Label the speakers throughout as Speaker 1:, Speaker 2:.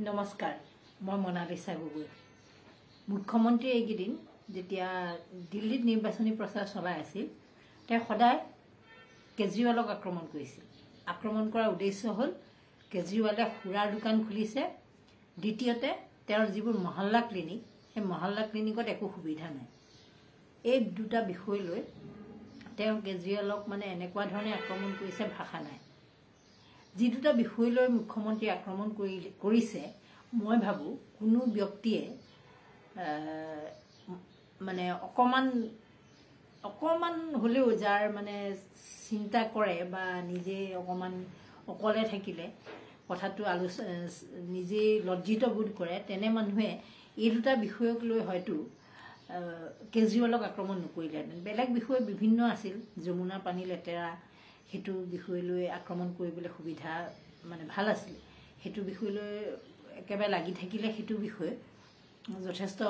Speaker 1: নমস্কাৰ মই মনালিছা গগৈ মুখ্যমন্ত্ৰী এইকেইদিন যেতিয়া দিল্লীত নিৰ্বাচনী প্ৰচাৰ চলাই আছিল তেওঁ সদায় কেজৰিৱালক আক্ৰমণ কৰিছিল আক্ৰমণ কৰাৰ উদ্দেশ্য হ'ল কেজৰিৱালে সুৰাৰ দোকান খুলিছে দ্বিতীয়তে তেওঁৰ যিবোৰ মহল্লা ক্লিনিক সেই মহল্লা ক্লিনিকত একো সুবিধা নাই এই দুটা বিষয় লৈ তেওঁ কেজৰিৱালক মানে এনেকুৱা ধৰণে আক্ৰমণ কৰিছে ভাষা নাই যি দুটা বিষয় লৈ মুখ্যমন্ত্ৰী আক্ৰমণ কৰিছে মই ভাবো কোনো ব্যক্তিয়ে মানে অকমান হলেও যাৰ মানে চিন্তা কৰে বা নিজে অকমান অকলে থাকিলে কথাটো নিজে লজ্জিত বোধ কৰে তেনে মানুহে এই দুটা বিষয়ক লৈ হয়তো কেজৰিৱালক আক্ৰমণ নকৰিলেহেঁতেন বেলেগ বিষয় বিভিন্ন আছিল যমুনা পানী লেতেৰা হেতু বিষয় লৈ আক্ৰমণ কৰিবলৈ সুবিধা মানে ভাল আছিল হেতু বিষয় লৈ একেবাৰে লাগি থাকিলে হেতু বিষয় যথেষ্ট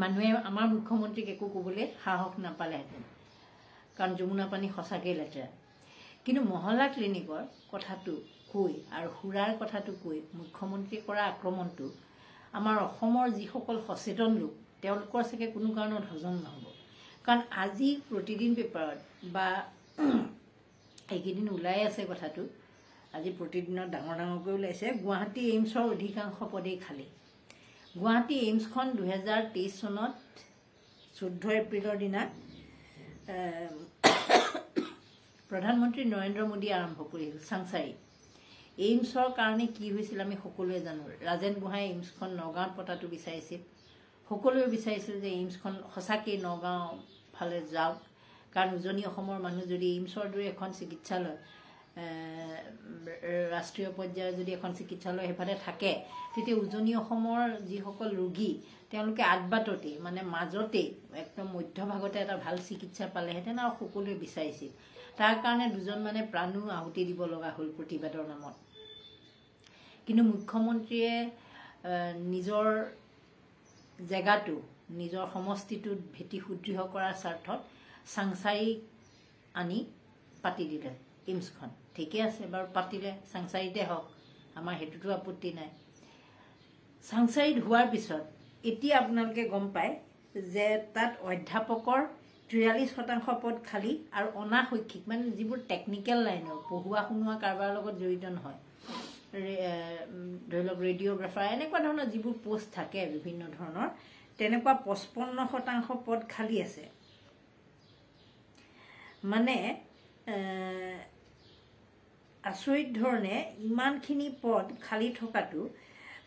Speaker 1: মানুহে আমাৰ মুখ্যমন্ত্ৰীক একো ক'বলৈ সাহস নাপালেহেঁতেন কাৰণ যমুনা পানী সঁচাকৈ লেতেৰা কিন্তু মহল্লা ক্লিনিকৰ কথাটো কৈ আৰু সুৰাৰ কথাটো কৈ মুখ্যমন্ত্ৰীয়ে কৰা আক্ৰমণটো আমাৰ অসমৰ যিসকল সচেতন লোক তেওঁলোকৰ চাগে কোনো কাৰণত হজম নহ'ব কাৰণ আজি প্ৰতিদিন পেপাৰত বা এইকেইদিন ওলাই আছে কথাটো আজি প্ৰতিদিনত ডাঙৰ ডাঙৰকৈ ওলাইছে গুৱাহাটী এইমছৰ অধিকাংশ পদেই খালী গুৱাহাটী এইমছখন 2023 চনত 14 এপ্ৰিলৰ দিনা প্ৰধানমন্ত্ৰী নৰেন্দ্ৰ মোদীয়ে আৰম্ভ কৰিছিল চাংচাৰী এইমছৰ কাৰণে কি হৈছিল আমি সকলোৱে জানো ৰাজেন গোহাঁই এইমছখন নগাঁৱত পতাটো বিচাৰিছিল সকলোৱে বিচাৰিছিল যে এইমছখন সঁচাকৈ নগাঁও ফালে যাওক কাৰণ উজনি অসমৰ মানুহ যদি এইমছৰ দৰে এখন চিকিৎসালয় ৰাষ্ট্ৰীয় পৰ্যায়ৰ যদি এখন চিকিৎসালয় সেইফালে থাকে তেতিয়া উজনি অসমৰ যিসকল ৰোগী তেওঁলোকে আদবাটতে মানে মাজতে একদম মধ্যভাগতে এটা ভাল চিকিৎসা পালেহেঁতেন আৰু সকলোৱে বিচাৰিছিল তাৰ কাৰণে দুজন মানে প্ৰাণো আহুতি দিব লগা হ'ল প্ৰতিবাদৰ নামত কিন্তু মুখ্যমন্ত্ৰীয়ে নিজৰ জেগাটো নিজৰ সমষ্টিটোত ভেটি সুদৃঢ় কৰাৰ স্বাৰ্থত চাংচাৰীক আনি পাতি দিলে এইমছখন ঠিকে আছে বাৰু পাতিলে চাংচাৰীতে হওক আমাৰ হেতুটো আপত্তি নাই চাংচাৰীত হোৱাৰ পিছত এতিয়া আপোনালোকে গম পায় যে তাত অধ্যাপকৰ 43% পদ খালী আৰু অনাশৈক্ষিক মানে যিবোৰ টেকনিকেল লাইনৰ পঢ়ুৱা শুনোৱা কাৰবাৰ লগত জড়িত নহয় ধৰি লওক ৰেডিঅ'গ্ৰাফাৰ এনেকুৱা ধৰণৰ যিবোৰ পোষ্ট থাকে বিভিন্ন ধৰণৰ তেনেকুৱা 55% পদ খালী আছে মানে আচৰিত ধৰণে ইমানখিনি পদ খালী থকাটো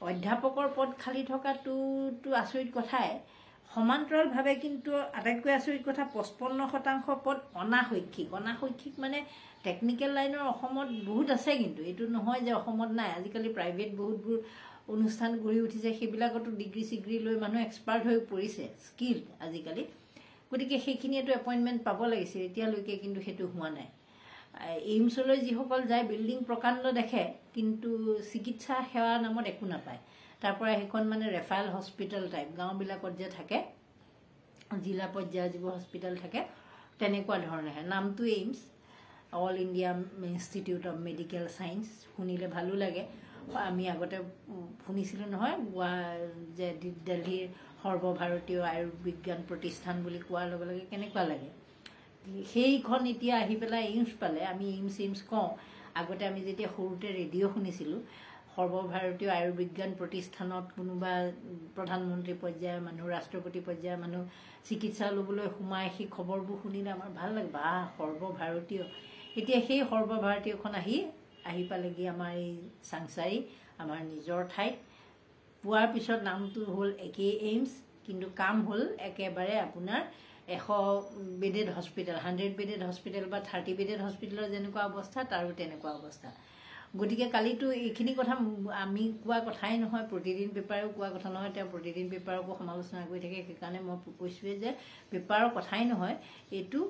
Speaker 1: অধ্যাপকৰ পদ খালী থকাটোতো আচৰিত কথাই সমান্তৰালভাৱে কিন্তু আটাইতকৈ আচৰিত কথা 55% পদ অনাশৈক্ষিক মানে টেকনিকেল লাইনৰ অসমত বহুত আছে কিন্তু এইটো নহয় যে অসমত নাই আজিকালি প্ৰাইভেট বহুতবোৰ অনুষ্ঠান গঢ়ি উঠিছে সেইবিলাকতো ডিগ্ৰী চিগ্ৰী লৈ মানুহ এক্সপাৰ্ট হৈ পৰিছে স্কিল আজিকালি গতিকে সেইখিনিয়েতো এপইণ্টমেণ্ট পাব লাগিছিল এতিয়ালৈকে কিন্তু সেইটো হোৱা নাই এইমছলৈ যিসকল যায় বিল্ডিং প্ৰকাণ্ড দেখে কিন্তু চিকিৎসা সেৱাৰ নামত একো নাপায় তাৰ পৰা সেইখন মানে ৰেফাৰেল হস্পিটেল টাইপ গাঁওবিলাকত যে থাকে জিলা পৰ্যায়ৰ যিবোৰ হস্পিটেল থাকে তেনেকুৱা ধৰণেহে নামটো AIIMS all India institute of medical science শুনিলে ভালো লাগে আমি আগতে শুনিছিলোঁ নহয় যে দিল্লীৰ সৰ্বভাৰতীয় আয়ুৰ্বিজ্ঞান প্ৰতিষ্ঠান বুলি কোৱাৰ লগে লগে কেনেকুৱা লাগে সেইখন এতিয়া আহি পেলাই এইমছ পালে আমি এইমছ কওঁ আগতে আমি যেতিয়া সৰুতে ৰেডিঅ' শুনিছিলোঁ সৰ্বভাৰতীয় আয়ুৰ্বিজ্ঞান প্ৰতিষ্ঠানত কোনোবা প্ৰধানমন্ত্ৰী পৰ্যায়ৰ মানুহ ৰাষ্ট্ৰপতি পৰ্যায়ৰ মানুহ চিকিৎসা ল'বলৈ সোমাই সেই খবৰবোৰ শুনিলে আমাৰ ভাল লাগে বা সৰ্বভাৰতীয় এতিয়া সেই সৰ্বভাৰতীয়খন আহি পালেগৈ আমাৰ এই চাংচাৰী আমাৰ নিজৰ ঠাইত পোৱাৰ পিছত নামটো হ'ল একেই এইমছ কিন্তু কাম হ'ল একেবাৰে আপোনাৰ 100 বেডেড হস্পিটেল 100 বেডেড হস্পিটেল বা 30 বেডেড হস্পিটেলৰ যেনেকুৱা অৱস্থা তাৰো তেনেকুৱা অৱস্থা গতিকে কালিতো এইখিনি কথা আমি কোৱা কথাই নহয় প্ৰতিদিন পেপাৰেও কোৱা কথা নহয় তেওঁ প্ৰতিদিন পেপাৰকো সমালোচনা কৰি থাকে সেইকাৰণে মই কৈছোঁৱে যে পেপাৰৰ কথাই নহয় এইটো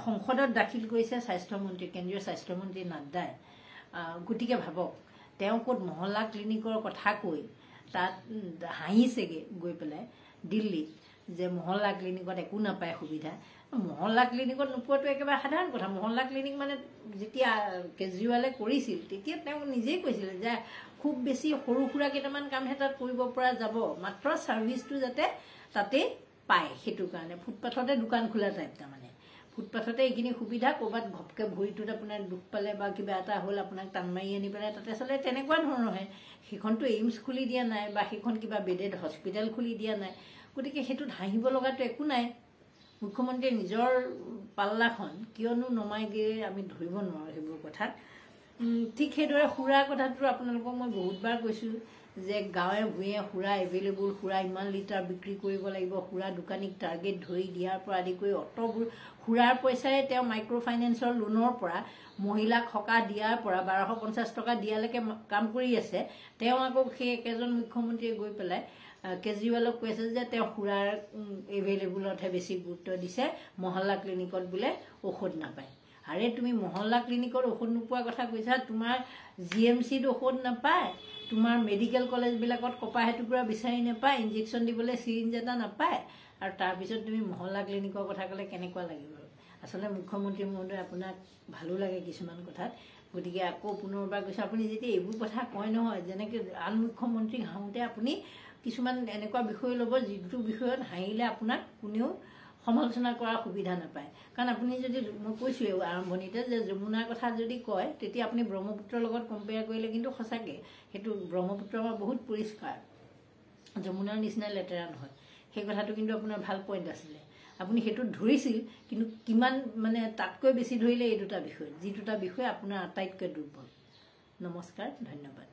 Speaker 1: সংসদত দাখিল কৰিছে স্বাস্থ্যমন্ত্ৰী কেন্দ্ৰীয় স্বাস্থ্যমন্ত্ৰী নাড্ডাই গতিকে ভাবক তেওঁ ক'ত মহল্লা ক্লিনিকৰ কথা কৈ তাত হাঁহিছেগৈ গৈ পেলাই দিল্লীত যে মহল্লা ক্লিনিকত একো নাপায় সুবিধা। মহল্লা ক্লিনিকত নোপোৱাটো একেবাৰে সাধাৰণ কথা। মহল্লা ক্লিনিক মানে যেতিয়া কেজৰিৱালে কৰিছিল তেতিয়া তেওঁ নিজেই কৈছিল যে খুব বেছি সৰু সুৰা কেইটামান কামহে তাত কৰিব পৰা যাব, মাত্ৰ ছাৰ্ভিচটো যাতে তাতেই পায়। সেইটো কাৰণে ফুটপাথতে দোকান খোলা টাইপ, তাৰমানে ফুটপাথতে এইখিনি সুবিধা, ক'ৰবাত ঘপকৈ ভৰিটোত আপোনাৰ দুখ পালে বা কিবা এটা হ'ল আপোনাক টান মাৰি আনি পেলাই তাতে চালে, তেনেকুৱা ধৰণৰহে। সেইখনতো এইমছ খুলি দিয়া নাই বা সেইখন কিবা বেডেড হস্পিটেল খুলি দিয়া নাই। গতিকে সেইটোত হাঁহিব লগাটো একো নাই। মুখ্যমন্ত্ৰীয়ে নিজৰ পাল্লাখন কিয়নো নমাইগৈ আমি ধৰিব নোৱাৰোঁ সেইবোৰ কথাত। ঠিক সেইদৰে সুৰাৰ কথাটো আপোনালোকক মই বহুতবাৰ কৈছোঁ যে গাঁৱে ভূঞে সুৰা এভেইলেবল, সুৰা ইমান লিটাৰ বিক্ৰী কৰিব লাগিব, সুৰা দোকানীক টাৰ্গেট ধৰি দিয়াৰ পৰা আদি কৰি অতবোৰ সুৰাৰ পইচাৰে তেওঁ মাইক্ৰ' ফাইনেন্সৰ লোনৰ পৰা মহিলাক সকাহ দিয়াৰ পৰা 1250 টকা দিয়ালৈকে কাম কৰি আছে। তেওঁ আকৌ সেই একেজন মুখ্যমন্ত্ৰীয়ে গৈ পেলাই কেজৰিৱালক কৈছে যে তেওঁ সুৰাৰ এভেইলেবলতহে বেছি গুৰুত্ব দিছে, মহল্লা ক্লিনিকত বোলে ঔষধ নাপায়। আৰে তুমি মহল্লা ক্লিনিকত ঔষধ নোপোৱাৰ কথা কৈছা, তোমাৰ GMCত ঔষধ নাপায়, তোমাৰ মেডিকেল কলেজবিলাকত কপাহ এটুকুৰা বিচাৰি নাপায়, ইনজেকশ্যন দিবলৈ চিৰিঞ্জ এটা নাপায়, আৰু তাৰপিছত তুমি মহল্লা ক্লিনিকৰ কথা ক'লে কেনেকুৱা লাগিব? আচলতে মুখ্যমন্ত্ৰী মহোদয় আপোনাক ভালো লাগে কিছুমান কথাত। গতিকে আকৌ পুনৰবাৰ কৈছোঁ, আপুনি যেতিয়া এইবোৰ কথা কয় নহয়, যেনেকৈ আন মুখ্যমন্ত্ৰীক হাঁহোতে আপুনি কিছুমান এনেকুৱা বিষয় ল'ব যিটো বিষয়ত হাঁহিলে আপোনাক কোনেও সমালোচনা কৰাৰ সুবিধা নাপায়। কাৰণ আপুনি যদি, মই কৈছোঁ আৰম্ভণিতে যে যমুনাৰ কথা যদি কয়, তেতিয়া আপুনি ব্ৰহ্মপুত্ৰৰ লগত কম্পেয়াৰ কৰিলে কিন্তু সঁচাকৈ সেইটো ব্ৰহ্মপুত্ৰ আমাৰ বহুত পৰিষ্কাৰ, যমুনাৰ নিচিনা লেতেৰা নহয়। সেই কথাটো কিন্তু আপোনাৰ ভাল পইণ্ট আছিলে, আপুনি সেইটোত ধৰিছিল। কিন্তু কিমান মানে তাতকৈ বেছি ধৰিলে এই দুটা বিষয়, যি দুটা বিষয় আপোনাৰ আটাইতকৈ দুৰ্বল। নমস্কাৰ, ধন্যবাদ।